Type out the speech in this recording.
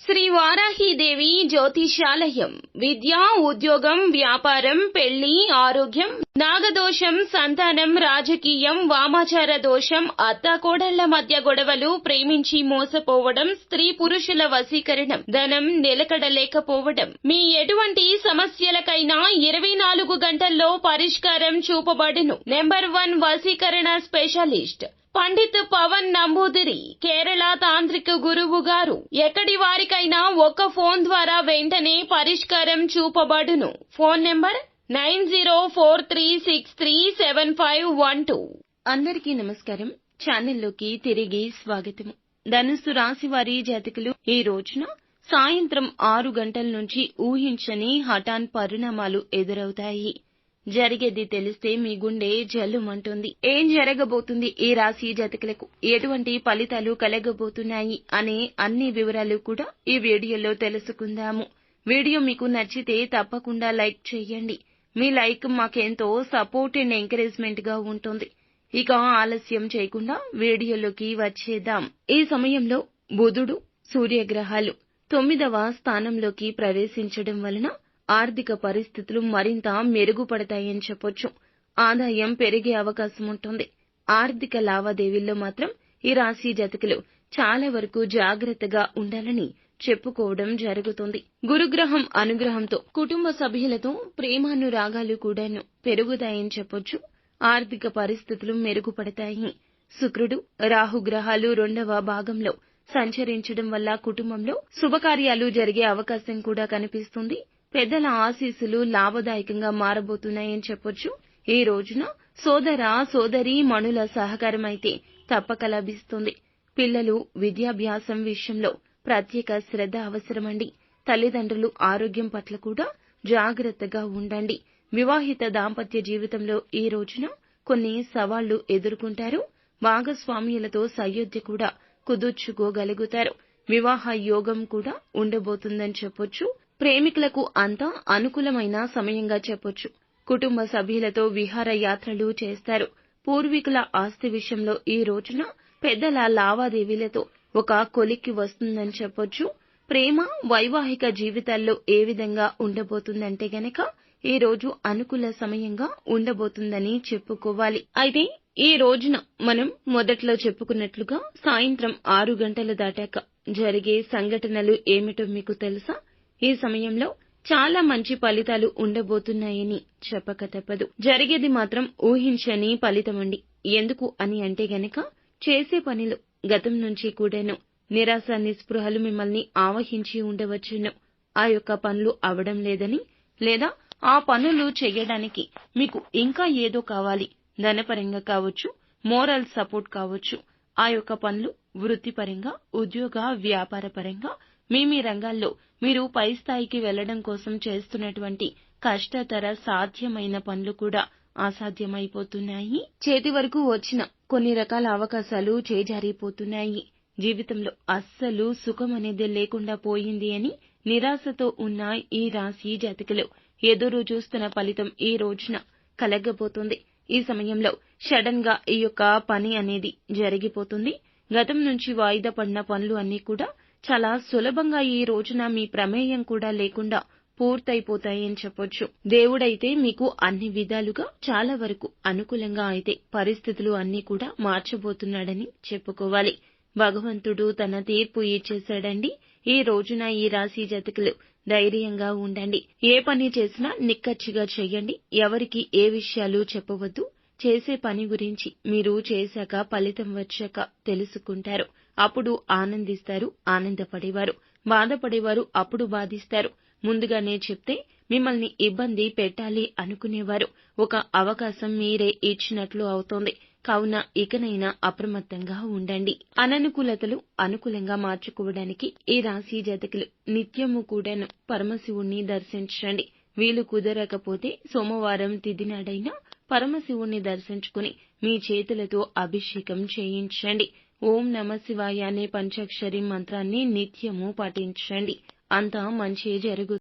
శ్రీ వారాహీదేవి జ్యోతిషాలయం విద్య, ఉద్యోగం, వ్యాపారం, పెళ్లి, ఆరోగ్యం, నాగదోషం, సంతానం, రాజకీయం, వామాచార దోషం, అత్తాకోడళ్ల మధ్య గొడవలు, ప్రేమించి మోసపోవడం, స్త్రీ పురుషుల వశీకరణం, ధనం నిలకడలేకపోవడం, మీ ఎటువంటి సమస్యలకైనా 24 గంటల్లో పరిష్కారం చూపబడును. నెంబర్ 1 వశీకరణ స్పెషలిస్ట్ పండిత్ పవన్ నంబూదిరి, కేరళ తాంత్రిక గురువు గారు. ఎక్కడి వారికైనా ఒక్క ఫోన్ ద్వారా వెంటనే పరిష్కారం చూపబడును. Phone number 9043637512. అందరికీ నమస్కారం. ఛానల్లోకి తిరిగి స్వాగతం. ధనుస్సు రాశి వారి జాతకులు ఈ రోజున సాయంత్రం 6 గంటల నుంచి ఊహించని హఠాన్ పరిణామాలు ఎదురవుతాయి. జరిగేది తెలిస్తే మీ గుండె జల్లుమంటుంది. ఏం జరగబోతుంది, ఈ రాశి జాతకులకు ఎటువంటి ఫలితాలు కలగబోతున్నాయి అనే అన్ని వివరాలు కూడా ఈ వీడియోలో తెలుసుకుందాము. వీడియో మీకు నచ్చితే తప్పకుండా లైక్ చేయండి. మీ లైక్ మాకెంతో సపోర్ట్ అండ్ ఎంకరేజ్మెంట్ గా ఉంటుంది. ఇక ఆలస్యం చేయకుండా వీడియోలోకి వచ్చేద్దాం. ఈ సమయంలో బుధుడు, సూర్యగ్రహాలు 9వ స్థానంలోకి ప్రవేశించడం వలన ఆర్థిక పరిస్థితులు మరింత మెరుగుపడతాయని చెప్పొచ్చు. ఆదాయం పెరిగే అవకాశం ఉంటుంది. ఆర్థిక లావాదేవీల్లో మాత్రం ఈ రాశి జాతకులు చాలా వరకు జాగ్రత్తగా ఉండాలని చెప్పుకోవడం జరుగుతుంది. గురుగ్రహం అనుగ్రహంతో కుటుంబ సభ్యులతో ప్రేమానురాగాలు కూడాను పెరుగుతాయని చెప్పొచ్చు. ఆర్థిక పరిస్థితులు మెరుగుపడతాయి. శుక్రుడు, రాహుగ్రహాలు 2వ భాగంలో సంచరించడం వల్ల కుటుంబంలో శుభకార్యాలు జరిగే అవకాశం కూడా కనిపిస్తుంది. పెద్దల ఆశీస్సులు లాభదాయకంగా మారబోతున్నాయని చెప్పొచ్చు. ఈ రోజున సోదర సోదరీ మణుల సహకారం అయితే తప్పక లభిస్తుంది. పిల్లలు విద్యాభ్యాసం విషయంలో ప్రత్యేక శ్రద్ధ అవసరమండి. తల్లిదండ్రులు ఆరోగ్యం పట్ల కూడా జాగ్రత్తగా ఉండండి. వివాహిత దాంపత్య జీవితంలో ఈ రోజున కొన్ని సవాళ్లు ఎదుర్కొంటారు. భాగస్వామ్యులతో సయోధ్య కూడా కుదుర్చుకోగలుగుతారు. వివాహ యోగం కూడా ఉండబోతుందని చెప్పొచ్చు. ప్రేమికులకు అంతా అనుకూలమైన సమయంగా చెప్పొచ్చు. కుటుంబ సభ్యులతో విహార యాత్రలు చేస్తారు. పూర్వీకుల ఆస్తి విషయంలో ఈ రోజున పెద్దల లావాదేవీలతో ఒక కొలిక్కి వస్తుందని చెప్పొచ్చు. ప్రేమ, వైవాహిక జీవితాల్లో ఏ విధంగా ఉండబోతుందంటే గనక ఈ రోజు అనుకూల సమయంగా ఉండబోతుందని చెప్పుకోవాలి. అయితే ఈ రోజున మనం మొదట్లో చెప్పుకున్నట్లుగా సాయంత్రం 6 గంటలు దాటాక జరిగే సంఘటనలు ఏమిటో మీకు తెలుసా? ఈ సమయంలో చాలా మంచి ఫలితాలు ఉండబోతున్నాయని చెప్పక తప్పదు. జరిగేది మాత్రం ఊహించని ఫలితమండి. ఎందుకు అని అంటే గనక చేసే పనిలో గతం నుంచి కూడాను నిరాశ నిస్పృహలు మిమ్మల్ని ఆవహించి ఉండవచ్చును. ఆ యొక్క పనులు అవడం లేదని, లేదా ఆ పనులు చేయడానికి మీకు ఇంకా ఏదో కావాలి. ధనపరంగా కావచ్చు, మోరల్ సపోర్ట్ కావచ్చు. ఆ యొక్క పనులు వృత్తిపరంగా, ఉద్యోగ వ్యాపార పరంగా మీ రంగాల్లో మీరు పై స్థాయికి వెళ్లడం కోసం చేస్తున్నటువంటి కష్టతర సాధ్యమైన పనులు కూడా అసాధ్యమైపోతున్నాయి. చేతి వరకు వచ్చిన కొన్ని రకాల అవకాశాలు చేజారిపోతున్నాయి. జీవితంలో అస్సలు సుఖం అనేది లేకుండా పోయింది అని నిరాశతో ఉన్న ఈ రాశి జాతకులు ఎదురు చూస్తున్న ఫలితం ఈ రోజున కలగబోతుంది. ఈ సమయంలో సడన్ గా ఈ యొక్క పని అనేది జరిగిపోతుంది. గతం నుంచి వాయిదా పడిన పనులు అన్నీ కూడా చాలా సులభంగా ఈ రోజున మీ ప్రమేయం కూడా లేకుండా పూర్తయిపోతాయని చెప్పొచ్చు. దేవుడైతే మీకు అన్ని విధాలుగా చాలా వరకు అనుకూలంగా అయితే పరిస్థితులు అన్నీ కూడా మార్చబోతున్నాడని చెప్పుకోవాలి. భగవంతుడు తన తీర్పు ఇచ్చేశాడండి. ఈ రోజున ఈ రాశి జాతకులు ధైర్యంగా ఉండండి. ఏ పని చేసినా నిక్కచ్చిగా చెయ్యండి. ఎవరికి ఏ విషయాలు చెప్పవద్దు. చేసే పని గురించి మీరు చేశాక ఫలితం వచ్చాక తెలుసుకుంటారు. అప్పుడు ఆనందిస్తారు. ఆనందపడేవారు బాధపడేవారు అప్పుడు బాధిస్తారు. ముందుగానే చెప్తే మిమ్మల్ని ఇబ్బంది పెట్టాలి అనుకునేవారు ఒక అవకాశం మీరే ఇచ్చినట్లు అవుతోంది. కావున ఇకనైనా అప్రమత్తంగా ఉండండి. అననుకూలతలు అనుకూలంగా మార్చుకోవడానికి ఈ రాశి జాతకులు నిత్యము కూడాను పరమశివుణ్ణి దర్శించండి. వీలు కుదరకపోతే సోమవారం తిథి నాడైనా పరమశివుణ్ణి దర్శించుకుని మీ చేతులతో అభిషేకం చేయించండి. ఓం నమః శివాయ అనే పంచాక్షరి మంత్రాన్ని నిత్యము పఠించండి. అంతా మంచి జరుగుతుంది.